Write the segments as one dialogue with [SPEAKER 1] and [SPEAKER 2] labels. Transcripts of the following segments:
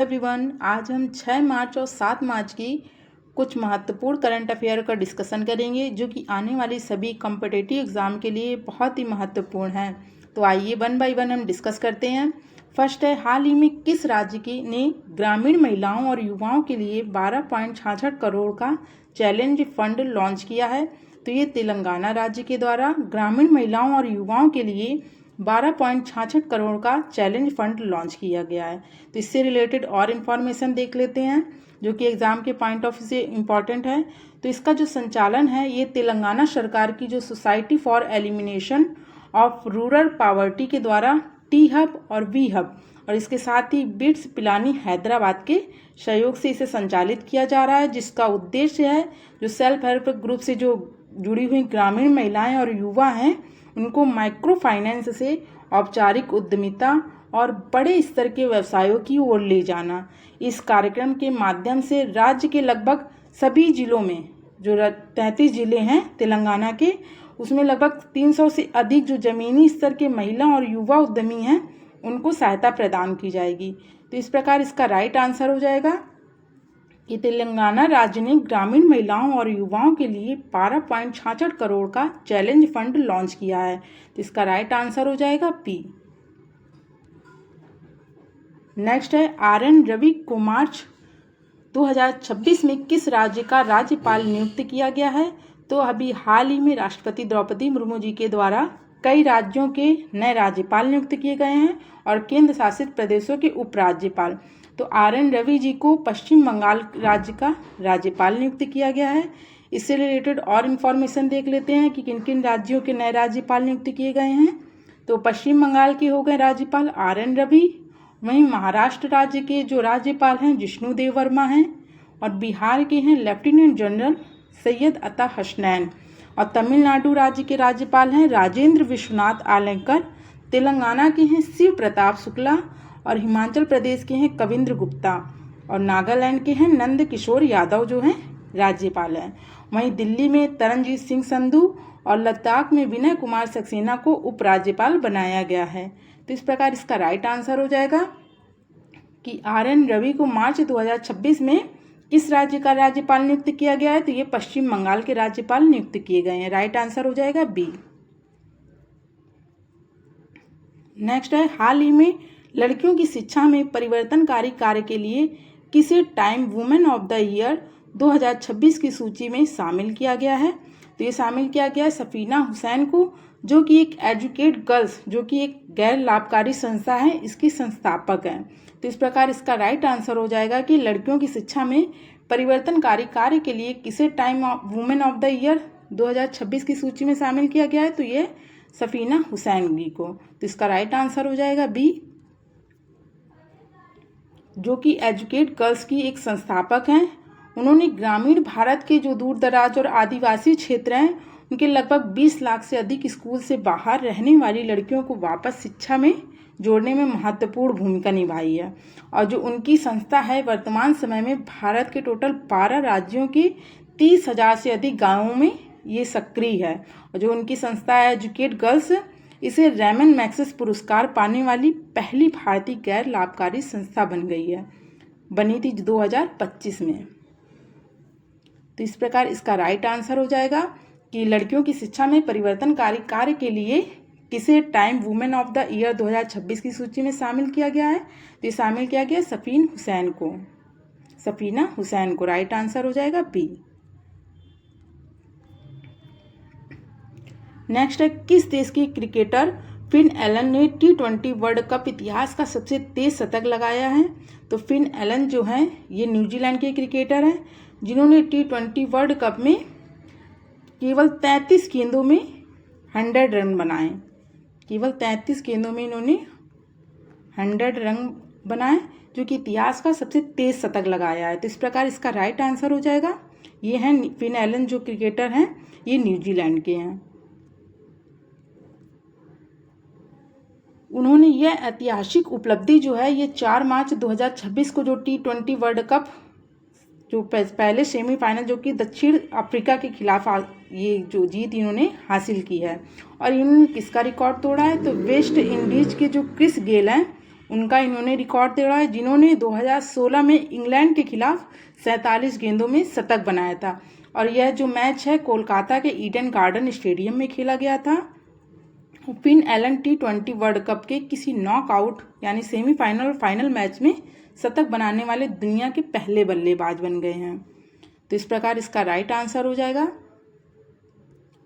[SPEAKER 1] Everyone, आज हम 6 मार्च और 7 मार्च की कुछ महत्वपूर्ण करंट अफेयर का डिस्कशन करेंगे जो कि आने वाली सभी कॉम्पिटिटिव एग्ज़ाम के लिए बहुत ही महत्वपूर्ण है। तो आइए वन बाय वन हम डिस्कस करते हैं। फर्स्ट है, हाल ही में किस राज्य की ने ग्रामीण महिलाओं और युवाओं के लिए 12.66 करोड़ का चैलेंज फंड लॉन्च किया है? तो ये तेलंगाना राज्य के द्वारा ग्रामीण महिलाओं और युवाओं के लिए 12.66 करोड़ का चैलेंज फंड लॉन्च किया गया है। तो इससे रिलेटेड और इन्फॉर्मेशन देख लेते हैं जो कि एग्ज़ाम के पॉइंट ऑफ व्यू से इम्पॉर्टेंट है। तो इसका जो संचालन है ये तेलंगाना सरकार की जो society for elimination of rural poverty के द्वारा टी हब और वी हब और इसके साथ ही बिट्स पिलानी हैदराबाद के सहयोग से इसे संचालित किया जा रहा है, जिसका उद्देश्य है जो सेल्फ हेल्प ग्रुप से जो जुड़ी हुई ग्रामीण महिलाएं और युवा हैं उनको माइक्रो फाइनेंस से औपचारिक उद्यमिता और बड़े स्तर के व्यवसायों की ओर ले जाना। इस कार्यक्रम के माध्यम से राज्य के लगभग सभी जिलों में जो 33 जिले हैं तेलंगाना के, उसमें लगभग 300 से अधिक जो जमीनी स्तर के महिला और युवा उद्यमी हैं उनको सहायता प्रदान की जाएगी। तो इस प्रकार इसका राइट आंसर हो जाएगा कि तेलंगाना राज्य ने ग्रामीण महिलाओं और युवाओं के लिए 12.66 करोड़ का चैलेंज फंड लॉन्च किया है। तो इसका राइट आंसर हो जाएगा पी। नेक्स्ट है, RN रवि को मार्च 2026 में किस राज्य का राज्यपाल नियुक्त किया गया है? तो अभी हाल ही में राष्ट्रपति द्रौपदी मुर्मू जी के द्वारा कई राज्यों के नए राज्यपाल नियुक्त किए गए हैं और केंद्र शासित प्रदेशों के उपराज्यपाल। तो RN रवि जी को पश्चिम बंगाल राज्य का राज्यपाल नियुक्त किया गया है। इससे रिलेटेड और इन्फॉर्मेशन देख लेते हैं कि किन किन राज्यों के नए राज्यपाल नियुक्त किए गए हैं। तो पश्चिम बंगाल के हो गए राज्यपाल RN रवि, वहीं महाराष्ट्र राज्य के जो राज्यपाल हैं जिष्णु देव वर्मा हैं और बिहार के हैं लेफ्टिनेंट जनरल सैयद अता हसनैन और तमिलनाडु राज्य के राज्यपाल हैं राजेंद्र विश्वनाथ आलेकर, तेलंगाना के हैं शिव प्रताप शुक्ला और हिमाचल प्रदेश के हैं कविंद्र गुप्ता और नागालैंड के हैं नंद किशोर यादव जो हैं राज्यपाल हैं। वहीं दिल्ली में तरनजीत सिंह संधू और लद्दाख में विनय कुमार सक्सेना को उपराज्यपाल बनाया गया है। तो इस प्रकार इसका राइट आंसर हो जाएगा कि RN रवि को मार्च 2026 में किस राज्य का राज्यपाल नियुक्त किया गया है? तो ये पश्चिम बंगाल के राज्यपाल नियुक्त किए गए हैं। राइट आंसर हो जाएगा बी। नेक्स्ट है, हाल ही में लड़कियों की शिक्षा में परिवर्तनकारी कार्य के लिए किसे time women of the year 2026 की सूची में शामिल किया गया है? तो ये शामिल किया गया है सफीना हुसैन को, जो कि एक एजुकेट गर्ल्स जो कि एक गैर लाभकारी संस्था है, इसकी संस्थापक हैं। तो इस प्रकार इसका राइट आंसर हो जाएगा कि लड़कियों की शिक्षा में परिवर्तनकारी कार्य के लिए किसे time women of the year 2026 की सूची में शामिल किया गया है? तो ये सफीना हुसैन जी को। तो इसका राइट आंसर हो जाएगा बी, जो कि एजुकेट गर्ल्स की एक संस्थापक हैं। उन्होंने ग्रामीण भारत के जो दूर दराज और आदिवासी क्षेत्र हैं उनके लगभग 20 लाख से अधिक स्कूल से बाहर रहने वाली लड़कियों को वापस शिक्षा में जोड़ने में महत्वपूर्ण भूमिका निभाई है। और जो उनकी संस्था है वर्तमान समय में भारत के टोटल 12 राज्यों के 30,000 से अधिक गांवों में ये सक्रिय है। और जो उनकी संस्था है एजुकेट गर्ल्स, इसे रेमन मैग्सेसे पुरस्कार पाने वाली पहली भारतीय गैर लाभकारी संस्था बन गई है, बनी थी 2025 में। तो इस प्रकार इसका राइट आंसर हो जाएगा कि लड़कियों की शिक्षा में परिवर्तनकारी कार्य के लिए किसे time women of the year 2026 की सूची में शामिल किया गया है? तो ये शामिल किया गया सफीना हुसैन को। राइट आंसर हो जाएगा बी। नेक्स्ट है, किस देश की क्रिकेटर फिन एलन ने T20 वर्ल्ड कप इतिहास का सबसे तेज शतक लगाया है? तो फिन एलन जो हैं ये न्यूजीलैंड के क्रिकेटर हैं जिन्होंने T20 वर्ल्ड कप में केवल 33 गेंदों में 100 रन बनाए। केवल 33 गेंदों में इन्होंने 100 रन बनाए, जो कि इतिहास का सबसे तेज शतक लगाया है। तो इस प्रकार इसका राइट आंसर हो जाएगा। ये हैं फिन एलन जो क्रिकेटर हैं, ये न्यूजीलैंड के हैं। उन्होंने यह ऐतिहासिक उपलब्धि जो है ये 4 मार्च 2026 को जो T20 वर्ल्ड कप जो पहले सेमीफाइनल जो कि दक्षिण अफ्रीका के खिलाफ ये जो जीत इन्होंने हासिल की है। और इन्होंने किसका रिकॉर्ड तोड़ा है? तो वेस्ट इंडीज के जो क्रिस गेल हैं उनका इन्होंने रिकॉर्ड तोड़ा है, जिन्होंने 2016 में इंग्लैंड के खिलाफ 47 गेंदों में शतक बनाया था। और यह जो मैच है कोलकाता के ईडन गार्डन स्टेडियम में खेला गया था। Finn Allen T20 world cup के किसी नॉकआउट यानी सेमीफाइनल और फाइनल मैच में शतक बनाने वाले दुनिया के पहले बल्लेबाज बन गए हैं। तो इस प्रकार इसका राइट आंसर हो जाएगा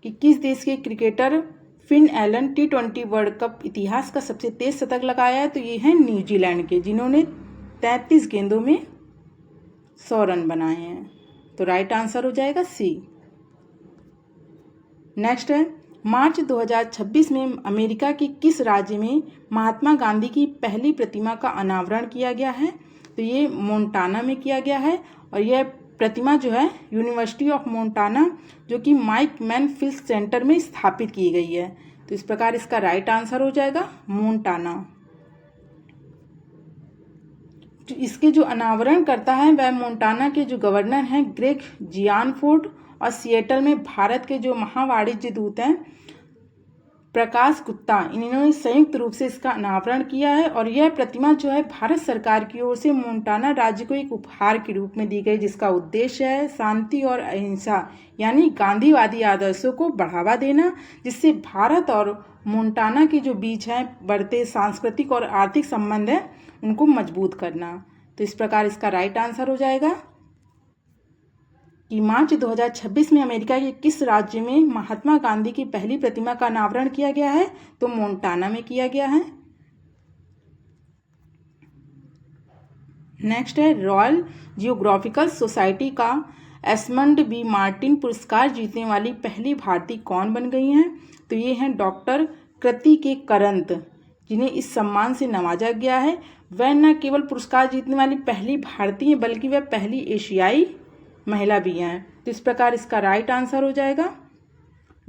[SPEAKER 1] कि किस देश के cricketer Finn Allen T20 world cup इतिहास का सबसे तेज शतक लगाया है। तो ये है न्यूजीलैंड के, जिन्होंने 33 गेंदों में 100 रन बनाए हैं। तो राइट आंसर हो जाएगा सी। नेक्स्ट है, मार्च 2026 में अमेरिका के किस राज्य में महात्मा गांधी की पहली प्रतिमा का अनावरण किया गया है। तो ये मोंटाना में किया गया है। और यह प्रतिमा जो है यूनिवर्सिटी ऑफ मोंटाना जो कि माइक मैन फिल्म सेंटर में स्थापित की गई है। तो इस प्रकार इसका राइट आंसर हो जाएगा मोंटाना। इसके जो अनावरण करता है वह मोंटाना के जो गवर्नर हैं ग्रेग जियानफोर्ड, और सिएटल में भारत के जो महावाणिज्य दूत हैं प्रकाश गुप्ता, इन्होंने संयुक्त रूप से इसका अनावरण किया है। और यह प्रतिमा जो है भारत सरकार की ओर से मोंटाना राज्य को एक उपहार के रूप में दी गई, जिसका उद्देश्य है शांति और अहिंसा यानी गांधीवादी आदर्शों को बढ़ावा देना, जिससे भारत और मोंटाना के जो बीच हैं बढ़ते सांस्कृतिक और आर्थिक संबंध हैं उनको मजबूत करना। तो इस प्रकार इसका राइट आंसर हो जाएगा कि मार्च 2026 में अमेरिका के किस राज्य में महात्मा गांधी की पहली प्रतिमा का अनावरण किया गया है। तो मोंटाना में किया गया है। नेक्स्ट है, रॉयल जियोग्राफिकल सोसाइटी का एस्मंड बी मार्टिन पुरस्कार जीतने वाली पहली भारतीय कौन बन गई हैं। तो ये हैं डॉक्टर कृति के करंत, जिन्हें इस सम्मान से नवाजा गया है। वह न केवल पुरस्कार जीतने वाली पहली भारतीय बल्कि वह पहली एशियाई महिला भी हैं। तो इस प्रकार इसका राइट आंसर हो जाएगा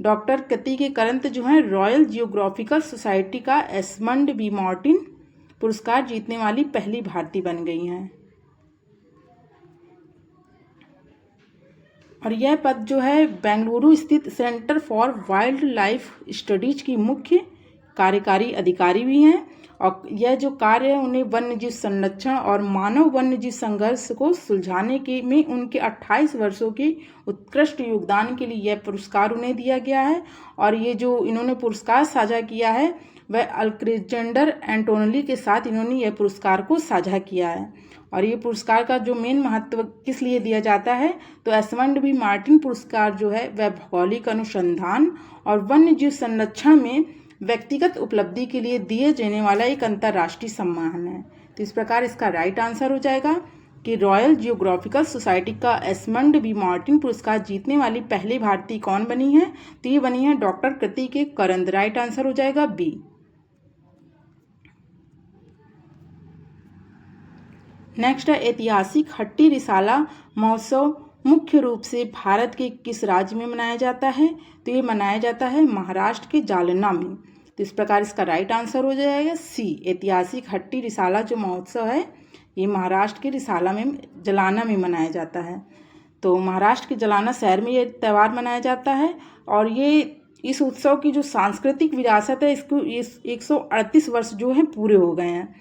[SPEAKER 1] डॉक्टर कृति के करंत जो हैं रॉयल जियोग्राफिकल सोसाइटी का एस्मंड बी मार्टिन पुरस्कार जीतने वाली पहली भारतीय बन गई हैं। और यह पद जो है बेंगलुरु स्थित centre for wild life studies की मुख्य कार्यकारी अधिकारी भी हैं। और यह जो कार्य है उन्हें वन्यजीव संरक्षण और मानव वन्यजीव संघर्ष को सुलझाने के में उनके 28 वर्षों के उत्कृष्ट योगदान के लिए यह पुरस्कार उन्हें दिया गया है। और ये जो इन्होंने पुरस्कार साझा किया है वह अलेक्जेंडर एंटोनली के साथ इन्होंने यह पुरस्कार को साझा किया है। और ये पुरस्कार का जो मेन महत्व किस लिए दिया जाता है, तो एस्मंड बी मार्टिन पुरस्कार जो है वह भौगोलिक अनुसंधान और वन्यजीव संरक्षण में व्यक्तिगत उपलब्धि के लिए दिए जाने वाला एक अंतर्राष्ट्रीय सम्मान है। तो इस प्रकार इसका राइट आंसर हो जाएगा कि रॉयल जियोग्राफिकल सोसाइटी का एस्मंड बी मार्टिन पुरस्कार जीतने वाली पहली भारतीय कौन बनी है। तो ये बनी है डॉक्टर कृति के करंत। राइट आंसर हो जाएगा बी। नेक्स्ट है, ऐतिहासिक हट्टी रिसाला महोत्सव मुख्य रूप से भारत के किस राज्य में मनाया जाता है। तो ये मनाया जाता है महाराष्ट्र के जालना में। तो इस प्रकार इसका राइट आंसर हो जाएगा सी। ऐतिहासिक हट्टी रिसाला जो महोत्सव है ये महाराष्ट्र के रिसाला में जलाना में मनाया जाता है। तो महाराष्ट्र के जलाना शहर में ये त्यौहार मनाया जाता है। और ये इस उत्सव की जो सांस्कृतिक विरासत है इसको 138 वर्ष जो है पूरे हो गए हैं।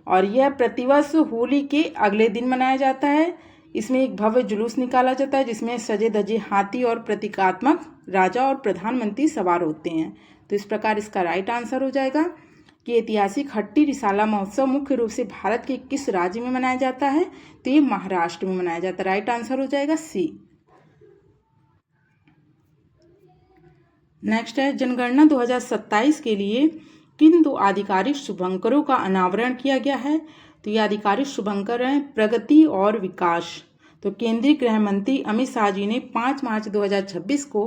[SPEAKER 1] और यह प्रतिवर्ष होली के अगले दिन मनाया जाता है। इसमें एक भव्य जुलूस निकाला जाता है जिसमें सजे धजे हाथी और प्रतीकात्मक राजा और प्रधानमंत्री सवार होते हैं। तो इस प्रकार इसका राइट आंसर हो जाएगा कि ऐतिहासिक हट्टी रिसाला महोत्सव मुख्य रूप से भारत के किस राज्य में मनाया जाता है। तो ये महाराष्ट्र में मनाया जाता है। राइट आंसर हो जाएगा सी। नेक्स्ट है, जनगणना 2027 के लिए किन 2 आधिकारिक शुभंकरों का अनावरण किया गया है। तो ये आधिकारिक शुभंकर हैं प्रगति और विकास। तो केंद्रीय गृह मंत्री अमित शाह जी ने 5 मार्च 2026 को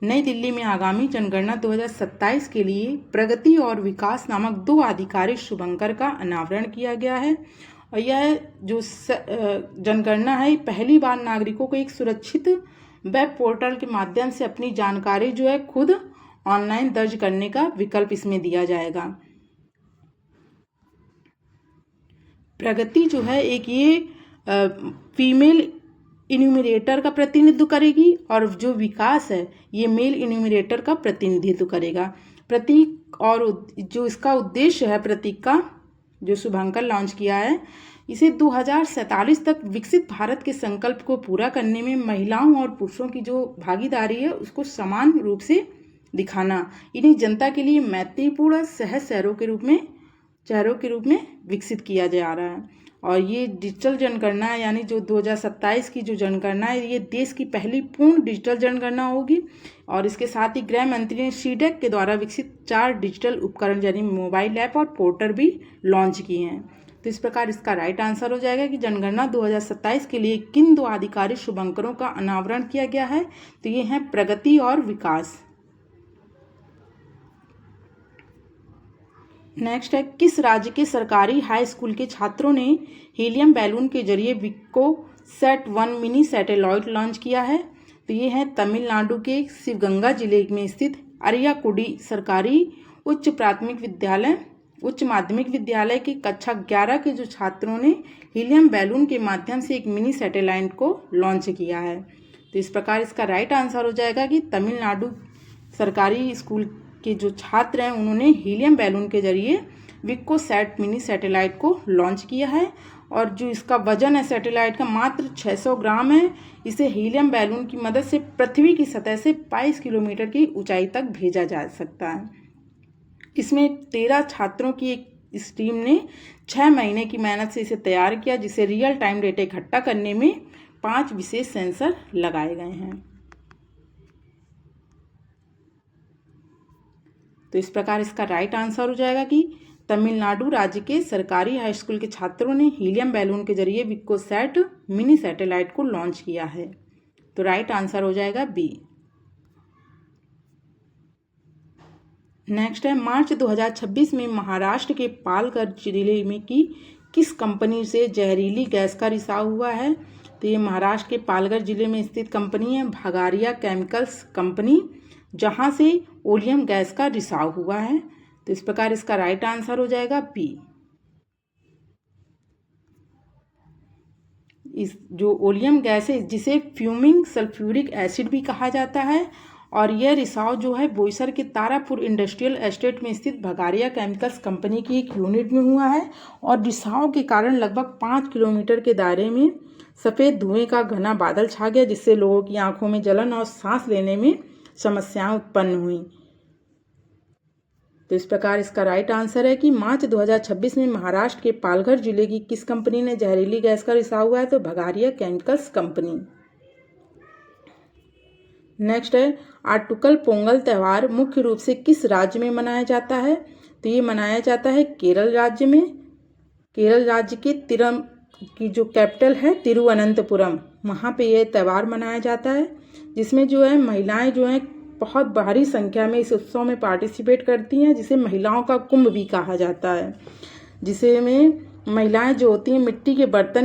[SPEAKER 1] नई दिल्ली में आगामी जनगणना 2027 के लिए प्रगति और विकास नामक 2 आधिकारिक शुभंकर का अनावरण किया गया है। और यह जो जनगणना है पहली बार नागरिकों को एक सुरक्षित वेब पोर्टल के माध्यम से अपनी जानकारी जो है खुद ऑनलाइन दर्ज करने का विकल्प इसमें दिया जाएगा। प्रगति जो है एक ये फीमेल इन्यूमरेटर का प्रतिनिधित्व करेगी और जो विकास है ये मेल इन्यूमरेटर का प्रतिनिधित्व करेगा। प्रतीक और जो इसका उद्देश्य है प्रतीक का जो शुभांकर लॉन्च किया है, इसे 2047 तक विकसित भारत के संकल्प को पूरा करने में महिलाओं और पुरुषों की जो भागीदारी है उसको समान रूप से दिखाना, इन्हें जनता के लिए मैत्रीपूर्ण सहज शहरों के रूप में विकसित किया जा रहा है। और ये डिजिटल जनगणना यानी जो 2027 की जो जनगणना है, ये देश की पहली पूर्ण डिजिटल जनगणना होगी। और इसके साथ ही गृह मंत्री ने सीडेक के द्वारा विकसित 4 डिजिटल उपकरण यानी मोबाइल ऐप और पोर्टल भी लॉन्च किए हैं। तो इस प्रकार इसका राइट आंसर हो जाएगा कि जनगणना 2027 के लिए किन 2 आधिकारिक शुभंकरों का अनावरण किया गया है, तो ये हैं प्रगति और विकास। नेक्स्ट है, किस राज्य के सरकारी हाई स्कूल के छात्रों ने हीलियम बैलून के जरिए विक्कोसैट-1 मिनी सैटेलाइट लॉन्च किया है, तो ये है तमिलनाडु के शिवगंगा जिले में स्थित अरियाकुडी सरकारी उच्च माध्यमिक विद्यालय के कक्षा 11 के जो छात्रों ने हीलियम बैलून के माध्यम से एक मिनी सैटेलाइट को लॉन्च किया है। तो इस प्रकार इसका राइट आंसर हो जाएगा कि तमिलनाडु सरकारी स्कूल के जो छात्र हैं उन्होंने हीलियम बैलून के जरिए विक्कोसैट मिनी सैटेलाइट को लॉन्च किया है। और जो इसका वजन है सैटेलाइट का मात्र 600 ग्राम है। इसे हीलियम बैलून की मदद से पृथ्वी की सतह से 22 किलोमीटर की ऊंचाई तक भेजा जा सकता है। इसमें 13 छात्रों की एक इस टीम ने 6 महीने की मेहनत से इसे तैयार किया, जिसे रियल टाइम डेटा इकट्ठा करने में 5 विशेष सेंसर लगाए गए हैं। तो इस प्रकार इसका राइट आंसर हो जाएगा कि तमिलनाडु राज्य के सरकारी हाई स्कूल के छात्रों ने हीलियम बैलून के जरिए विक्कोसैट मिनी सैटेलाइट को लॉन्च किया है। तो राइट आंसर हो जाएगा बी। नेक्स्ट है, मार्च 2026 में महाराष्ट्र के पालघर जिले में की किस कंपनी से जहरीली गैस का रिसाव हुआ है, तो ये महाराष्ट्र के पालघर जिले में स्थित कंपनी है भगारिया केमिकल्स कंपनी, जहां से ओलियम गैस का रिसाव हुआ है। तो इस प्रकार इसका राइट आंसर हो जाएगा बी। इस जो ओलियम गैस है जिसे फ्यूमिंग सल्फ्यूरिक एसिड भी कहा जाता है, और यह रिसाव जो है बोईसर के तारापुर इंडस्ट्रियल एस्टेट में स्थित भगारिया केमिकल्स कंपनी की एक यूनिट में हुआ है। और रिसाव के कारण लगभग 5 किलोमीटर के दायरे में सफ़ेद धुएं का घना बादल छा गया, जिससे लोगों की आंखों में जलन और सांस लेने में समस्याएं उत्पन्न हुई। तो इस प्रकार इसका राइट आंसर है कि मार्च 2026 में महाराष्ट्र के पालघर जिले की किस कंपनी ने जहरीली गैस का रिसाव हुआ है, तो भगारिया केमिकल्स कंपनी। नेक्स्ट है, आटुकल पोंगल त्यौहार मुख्य रूप से किस राज्य में मनाया जाता है, तो ये मनाया जाता है केरल राज्य में। केरल राज्य के की जो कैपिटल है तिरुवनंतपुरम, वहाँ पे यह त्यौहार मनाया जाता है, जिसमें जो है महिलाएं जो हैं बहुत भारी संख्या में इस उत्सव में पार्टिसिपेट करती हैं, जिसे महिलाओं का कुंभ भी कहा जाता है। जिसे में महिलाएं जो होती हैं मिट्टी के बर्तन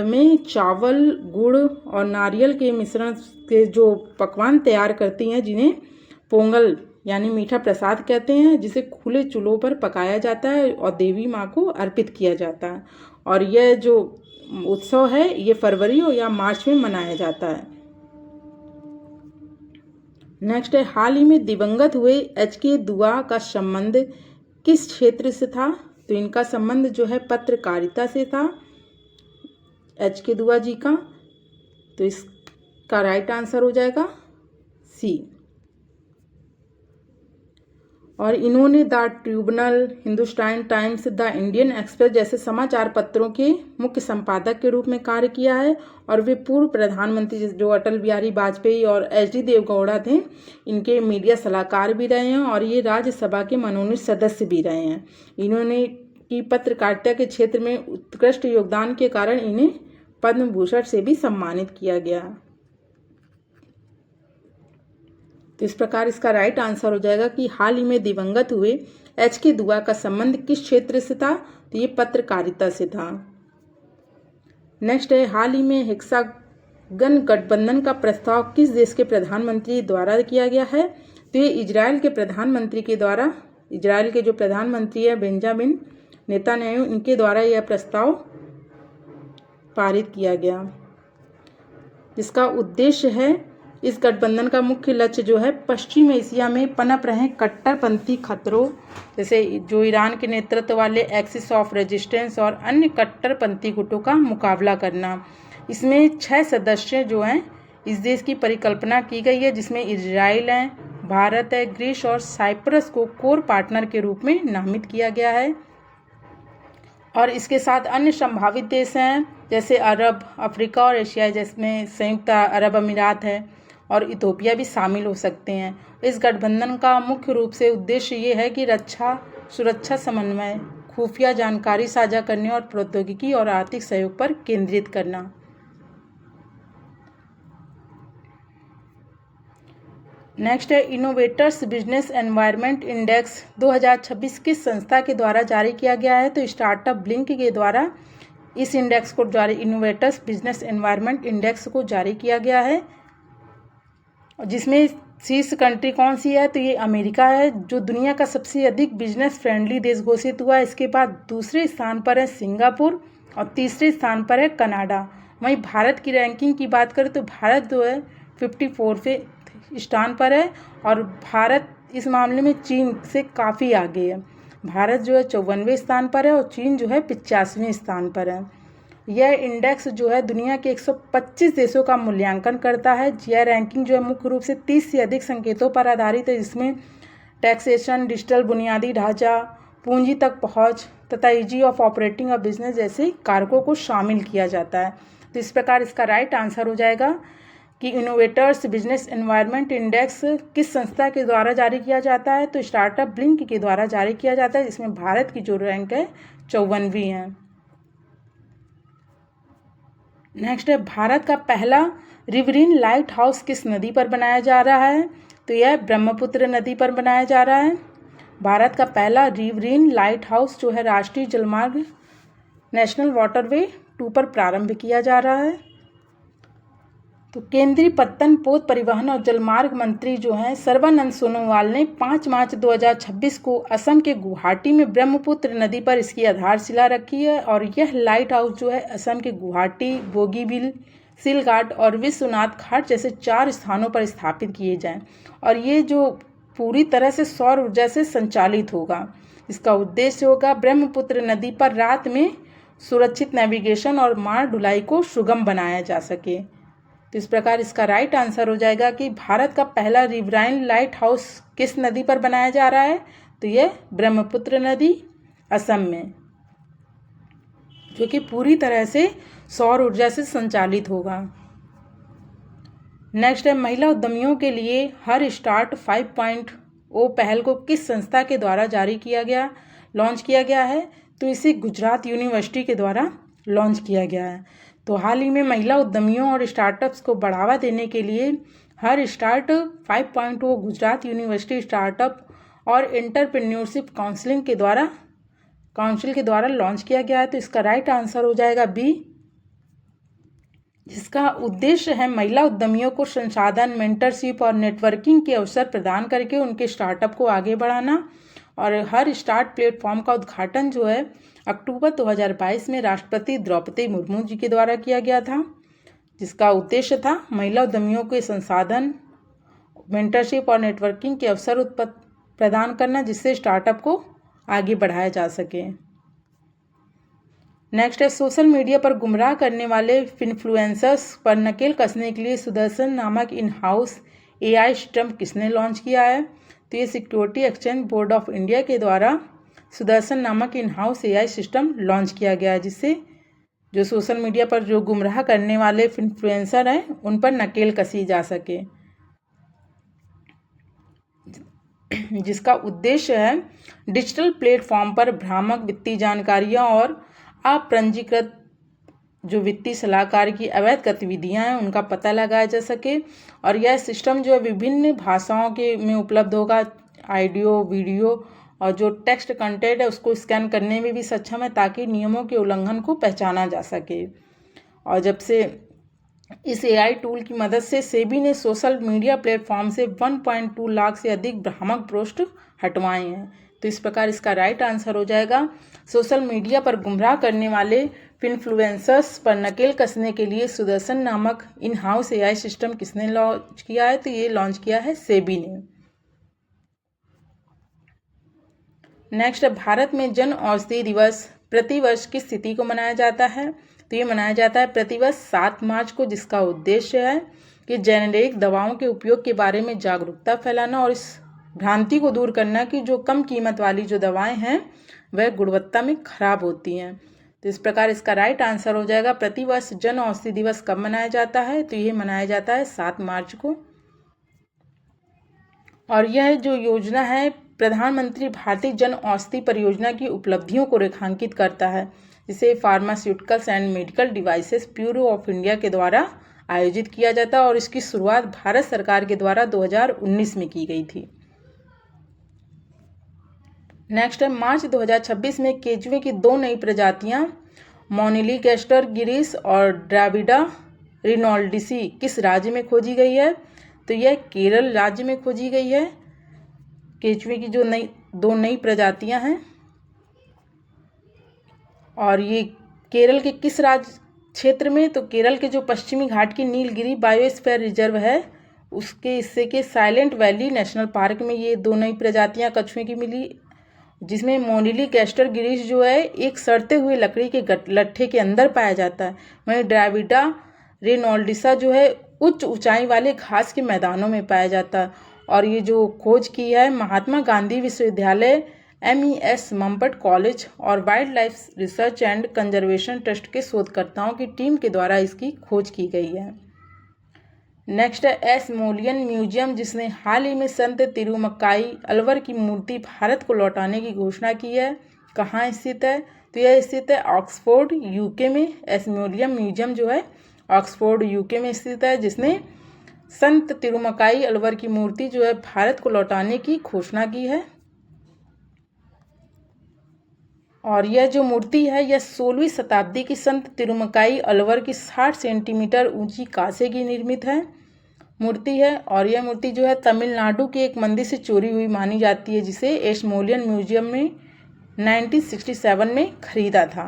[SPEAKER 1] में चावल, गुड़ और नारियल के मिश्रण के जो पकवान तैयार करती हैं, जिन्हें पोंगल यानी मीठा प्रसाद कहते हैं, जिसे खुले चूल्हों पर पकाया जाता है और देवी माँ को अर्पित किया जाता है। और यह जो उत्सव है ये फरवरी या मार्च में मनाया जाता है। नेक्स्ट है, हाल ही में दिवंगत हुए एच.के. दुआ का संबंध किस क्षेत्र से था, तो इनका संबंध जो है पत्रकारिता से था एच.के. दुआ जी का। तो इसका राइट आंसर हो जाएगा सी। और इन्होंने the tribunal, Hindustan times, the Indian express जैसे समाचार पत्रों के मुख्य संपादक के रूप में कार्य किया है। और वे पूर्व प्रधानमंत्री जो अटल बिहारी वाजपेयी और एच.डी. देवगौड़ा थे, इनके मीडिया सलाहकार भी रहे हैं, और ये राज्यसभा के मनोनीत सदस्य भी रहे हैं। इन्होंने की पत्रकारिता के क्षेत्र में उत्कृष्ट योगदान के कारण इन्हें पद्म भूषण से भी सम्मानित किया गया। तो इस प्रकार इसका राइट आंसर हो जाएगा कि हाल ही में दिवंगत हुए एच.के. दुआ का संबंध किस क्षेत्र से था, तो ये पत्रकारिता से था। नेक्स्ट है, हाल ही में हेक्सागन गठबंधन का प्रस्ताव किस देश के प्रधानमंत्री द्वारा किया गया है, तो ये इजराइल के प्रधानमंत्री के द्वारा, इजराइल के जो प्रधानमंत्री है बेंजामिन नेतान्याहू, इनके द्वारा यह प्रस्ताव पारित किया गया, जिसका उद्देश्य है इस गठबंधन का मुख्य लक्ष्य जो है पश्चिम एशिया में पनप रहे कट्टरपंथी खतरों जैसे जो ईरान के नेतृत्व वाले एक्सिस ऑफ रेजिस्टेंस और अन्य कट्टरपंथी गुटों का मुकाबला करना। इसमें 6 सदस्य जो हैं इस देश की परिकल्पना की गई है, जिसमें इजराइल है, भारत है, ग्रीस और साइप्रस को कोर पार्टनर के रूप में नामित किया गया है। और इसके साथ अन्य संभावित देश हैं जैसे अरब, अफ्रीका और एशिया, जिसमें संयुक्त अरब अमीरात है और इथोपिया भी शामिल हो सकते हैं। इस गठबंधन का मुख्य रूप से उद्देश्य ये है कि रक्षा, सुरक्षा समन्वय, खुफिया जानकारी साझा करने और प्रौद्योगिकी और आर्थिक सहयोग पर केंद्रित करना। नेक्स्ट है इनोवेटर्स बिजनेस एनवायरनमेंट इंडेक्स 2026 किस संस्था के द्वारा जारी किया गया है? तो स्टार्टअप ब्लिंक के द्वारा इस इंडेक्स को जारी इनोवेटर्स बिजनेस एनवायरनमेंट इंडेक्स को जारी किया गया है, जिसमें शीर्ष कंट्री कौन सी है? तो ये अमेरिका है, जो दुनिया का सबसे अधिक बिजनेस फ्रेंडली देश घोषित हुआ है। इसके बाद दूसरे स्थान पर है सिंगापुर और तीसरे स्थान पर है कनाडा। वहीं भारत की रैंकिंग की बात करें तो भारत जो है 54वें स्थान पर है और भारत इस मामले में चीन से काफ़ी आगे है। भारत जो है 54वें स्थान पर है और चीन जो है 85वें स्थान पर है। यह इंडेक्स जो है दुनिया के 125 देशों का मूल्यांकन करता है। यह रैंकिंग जो है मुख्य रूप से 30 से अधिक संकेतों पर आधारित है, जिसमें टैक्सेशन, डिजिटल बुनियादी ढांचा, पूंजी तक पहुंच तथा ईजी ऑफ ऑपरेटिंग और बिजनेस जैसे कारकों को शामिल किया जाता है। तो इस प्रकार इसका राइट आंसर हो जाएगा कि इनोवेटर्स बिजनेस एनवायरनमेंट इंडेक्स किस संस्था के द्वारा जारी किया जाता है? तो स्टार्टअप ब्लिंक के द्वारा जारी किया जाता है, जिसमें भारत की जो रैंक है 54वीं है। नेक्स्ट है भारत का पहला रिवरीन लाइट हाउस किस नदी पर बनाया जा रहा है? तो यह ब्रह्मपुत्र नदी पर बनाया जा रहा है। भारत का पहला रिवरीन लाइट हाउस जो है राष्ट्रीय जलमार्ग नेशनल वाटरवे 2 पर प्रारंभ किया जा रहा है। तो केंद्रीय पत्तन, पोत परिवहन और जलमार्ग मंत्री जो हैं सर्बानंद सोनोवाल ने 5 मार्च 2026 को असम के गुवाहाटी में ब्रह्मपुत्र नदी पर इसकी आधारशिला रखी है। और यह लाइट हाउस जो है असम के गुवाहाटी, बोगीबिल, सिलघाट और विश्वनाथ घाट जैसे 4 स्थानों पर स्थापित किए जाएं। और ये जो पूरी तरह से सौर ऊर्जा से संचालित होगा। इसका उद्देश्य होगा ब्रह्मपुत्र नदी पर रात में सुरक्षित नेविगेशन और मार्ग ढुलाई को सुगम बनाया जा सके। तो इस प्रकार इसका राइट आंसर हो जाएगा कि भारत का पहला रिवराइन लाइट हाउस किस नदी पर बनाया जा रहा है? तो यह ब्रह्मपुत्र नदी असम में, जो कि पूरी तरह से सौर ऊर्जा से संचालित होगा। नेक्स्ट है महिला उद्यमियों के लिए हर स्टार्ट 5.0 पहल को किस संस्था के द्वारा लॉन्च किया गया है? तो इसे गुजरात यूनिवर्सिटी के द्वारा लॉन्च किया गया है। तो हाल ही में महिला उद्यमियों और स्टार्टअप्स को बढ़ावा देने के लिए हर स्टार्ट 5.0 गुजरात यूनिवर्सिटी स्टार्टअप और एंटरप्रेन्योरशिप काउंसिल के द्वारा लॉन्च किया गया है। तो इसका राइट आंसर हो जाएगा बी, जिसका उद्देश्य है महिला उद्यमियों को संसाधन, मेंटरशिप और नेटवर्किंग के अवसर प्रदान करके उनके स्टार्टअप को आगे बढ़ाना। और हर स्टार्ट प्लेटफॉर्म का उद्घाटन जो है अक्टूबर 2022 में राष्ट्रपति द्रौपदी मुर्मू जी के द्वारा किया गया था, जिसका उद्देश्य था महिला उद्यमियों के संसाधन, मेंटरशिप और नेटवर्किंग के अवसर प्रदान करना, जिससे स्टार्टअप को आगे बढ़ाया जा सके। नेक्स्ट है सोशल मीडिया पर गुमराह करने वाले इन्फ्लुएंसर्स पर नकेल कसने के लिए सुदर्शन नामक इन हाउस AI सिस्टम किसने लॉन्च किया है? तो ये security exchange board of India के द्वारा सुदर्शन नामक in house AI system launch किया गया है, जिससे जो सोशल मीडिया पर जो गुमराह करने वाले इन्फ्लुएंसर हैं उन पर नकेल कसी जा सके, जिसका उद्देश्य है डिजिटल प्लेटफॉर्म पर भ्रामक वित्तीय जानकारियां और अपंजीकृत जो वित्तीय सलाहकार की अवैध गतिविधियां हैं उनका पता लगाया जा सके। और यह सिस्टम जो है विभिन्न भाषाओं के में उपलब्ध होगा, ऑडियो, वीडियो और जो टेक्स्ट कंटेंट है उसको स्कैन करने में भी सक्षम है, ताकि नियमों के उल्लंघन को पहचाना जा सके। और जब से इस AI टूल की मदद से सेबी ने सोशल मीडिया प्लेटफॉर्म से 1.2 लाख से अधिक भ्रामक पोस्ट हटवाए हैं, तो इस प्रकार इसका राइट आंसर हो जाएगा सोशल मीडिया पर गुमराह करने वाले इन्फ्लुएंसर्स पर नकेल कसने के लिए सुदर्शन नामक इन हाउस एआई सिस्टम किसने लॉन्च किया है? तो ये लॉन्च किया है सेबी ने। नेक्स्ट, भारत में जन औषधि दिवस प्रतिवर्ष किस तिथि को मनाया जाता है? तो ये मनाया जाता है प्रतिवर्ष 7 मार्च को, जिसका उद्देश्य है कि जेनेरिक दवाओं के उपयोग के बारे में जागरूकता फैलाना और इस भ्रांति को दूर करना कि जो कम कीमत वाली जो दवाएं हैं वह गुणवत्ता में खराब होती हैं। तो इस प्रकार इसका राइट आंसर हो जाएगा प्रतिवर्ष जन औषधि दिवस कब मनाया जाता है? तो ये मनाया जाता है 7 मार्च को। और यह जो योजना है प्रधानमंत्री भारतीय जन औषधि परियोजना की उपलब्धियों को रेखांकित करता है, जिसे pharmaceuticals and medical devices bureau of India के द्वारा आयोजित किया जाता है और इसकी शुरुआत भारत सरकार के द्वारा 2019 में की गई थी। नेक्स्ट है, मार्च 2026 में केंचुए की 2 नई प्रजातियां मोनिलीगेस्टर गिरिस और ड्राविडा रिनोल्डिसी किस राज्य में खोजी गई है? तो यह केरल राज्य में खोजी गई है। केंचुए की जो 2 नई प्रजातियां हैं और ये केरल के किस राज्य क्षेत्र में? तो केरल के जो पश्चिमी घाट की नीलगिरी बायोस्फीयर रिजर्व है उसके हिस्से के साइलेंट वैली नेशनल पार्क में ये 2 नई प्रजातियां कछुए की मिली, जिसमें मोनिलीगेस्टर गिरीश जो है एक सड़ते हुए लकड़ी के लट्ठे के अंदर पाया जाता है, वहीं ड्राविडा रेनोल्डिसा जो है उच्च ऊंचाई वाले घास के मैदानों में पाया जाता है। और ये जो खोज की है महात्मा गांधी विश्वविद्यालय, MES मम्पट कॉलेज और wild life research and conservation trust के शोधकर्ताओं की टीम के द्वारा इसकी खोज की गई है। नेक्स्ट है, एस्मोलियन म्यूजियम जिसने हाल ही में संत तिरुमक्काई अलवर की मूर्ति भारत को लौटाने की घोषणा की है, कहाँ स्थित है? तो यह स्थित है ऑक्सफोर्ड यूके में। एस्मोलियन म्यूजियम जो है ऑक्सफोर्ड यूके में स्थित है, जिसने संत तिरुमक्काई अलवर की मूर्ति जो है भारत को लौटाने की घोषणा की है। और यह जो मूर्ति है यह 16वीं शताब्दी की संत तिरुमक्काई अलवर की 60 सेंटीमीटर ऊंची कांसे की निर्मित है मूर्ति है। और यह मूर्ति जो है तमिलनाडु के एक मंदिर से चोरी हुई मानी जाती है, जिसे एस्मोलियन म्यूजियम ने 1967 में खरीदा था।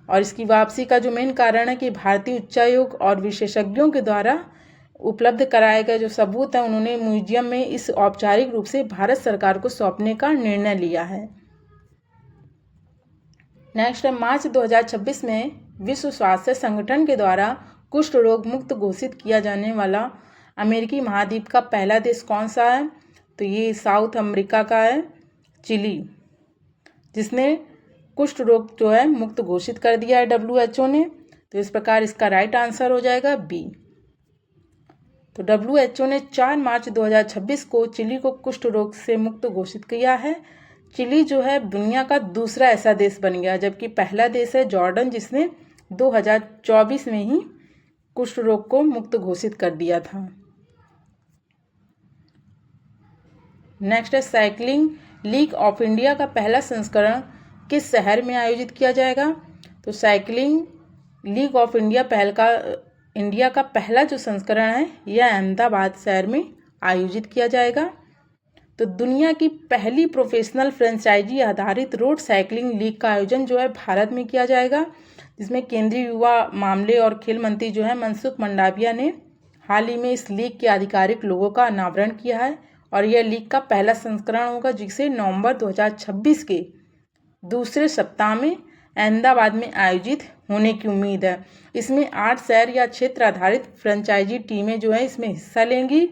[SPEAKER 1] और इसकी वापसी का जो मेन कारण है कि भारतीय उच्चायोग और विशेषज्ञों के द्वारा उपलब्ध कराए गए जो सबूत हैं उन्होंने म्यूजियम में इस औपचारिक रूप से भारत सरकार को सौंपने का निर्णय लिया है। नेक्स्ट है, मार्च 2026 में विश्व स्वास्थ्य संगठन के द्वारा कुष्ठ रोग मुक्त घोषित किया जाने वाला अमेरिकी महाद्वीप का पहला देश कौन सा है? तो ये साउथ अमेरिका का है चिली, जिसने कुष्ठ रोग जो है मुक्त घोषित कर दिया है WHO ने। तो इस प्रकार इसका राइट आंसर हो जाएगा बी। तो WHO ने 4 मार्च 2026 को चिली को कुष्ठ रोग से मुक्त घोषित किया है। चिली जो है दुनिया का दूसरा ऐसा देश बन गया, जबकि पहला देश है जॉर्डन, जिसने 2024 में ही कुष्ठ रोग को मुक्त घोषित कर दिया था। नेक्स्ट है, साइकिलिंग लीग ऑफ इंडिया का पहला संस्करण किस शहर में आयोजित किया जाएगा? तो साइकिलिंग लीग ऑफ इंडिया का पहला जो संस्करण है यह अहमदाबाद शहर में आयोजित किया जाएगा। तो दुनिया की पहली प्रोफेशनल फ्रेंचाइजी आधारित रोड साइकिलिंग लीग का आयोजन जो है भारत में किया जाएगा, जिसमें केंद्रीय युवा मामले और खेल मंत्री जो है मनसुख मंडाविया ने हाल ही में इस लीग के आधिकारिक लोगों का अनावरण किया है। और यह लीग का पहला संस्करण होगा, जिसे नवंबर 2026 के दूसरे सप्ताह में अहमदाबाद में आयोजित होने की उम्मीद है। इसमें 8 शहर या क्षेत्र आधारित फ्रेंचाइजी टीमें जो है इसमें हिस्सा लेंगी,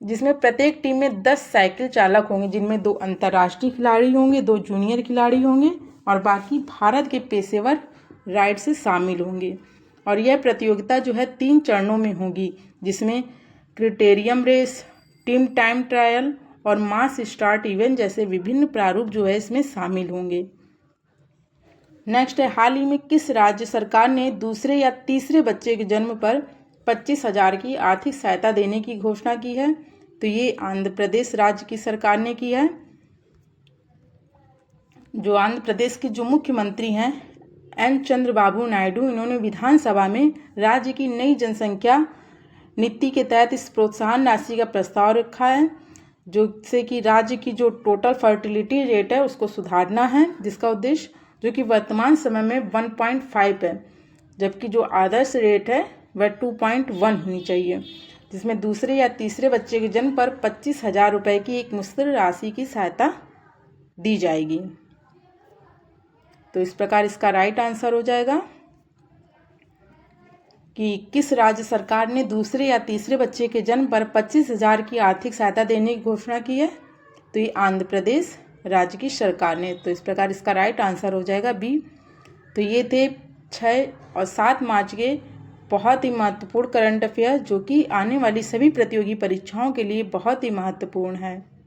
[SPEAKER 1] जिसमें प्रत्येक टीम में 10 साइकिल चालक होंगे, जिनमें 2 अंतर्राष्ट्रीय खिलाड़ी होंगे, 2 जूनियर खिलाड़ी होंगे और बाकी भारत के पेशेवर राइड से शामिल होंगे। और यह प्रतियोगिता जो है 3 चरणों में होगी, जिसमें क्रिटेरियम रेस, टीम टाइम ट्रायल और मास स्टार्ट इवेंट जैसे विभिन्न प्रारूप जो है इसमें शामिल होंगे। नेक्स्ट है, हाल ही में किस राज्य सरकार ने दूसरे या तीसरे बच्चे के जन्म पर 25,000 की आर्थिक सहायता देने की घोषणा की है? तो ये आंध्र प्रदेश राज्य की सरकार ने की है। जो आंध्र प्रदेश के जो मुख्यमंत्री हैं N चंद्रबाबू नायडू, इन्होंने विधानसभा में राज्य की नई जनसंख्या नीति के तहत इस प्रोत्साहन राशि का प्रस्ताव रखा है, जिससे कि राज्य की जो टोटल फर्टिलिटी रेट है उसको सुधारना है, जिसका उद्देश्य जो कि वर्तमान समय में 1.5 है, जबकि जो आदर्श रेट है वह 2.1 होनी चाहिए, जिसमें दूसरे या तीसरे बच्चे के जन्म पर 25,000 रुपये की एक मुश्त राशि की सहायता दी जाएगी। तो इस प्रकार इसका राइट आंसर हो जाएगा कि किस राज्य सरकार ने दूसरे या तीसरे बच्चे के जन्म पर 25,000 की आर्थिक सहायता देने की घोषणा की है। तो ये आंध्र प्रदेश राज्य की सरकार ने। तो इस प्रकार इसका राइट आंसर हो जाएगा बी। तो ये थे 6 और 7 मार्च के बहुत ही महत्वपूर्ण करंट अफेयर, जो कि आने वाली सभी प्रतियोगी परीक्षाओं के लिए बहुत ही महत्वपूर्ण है।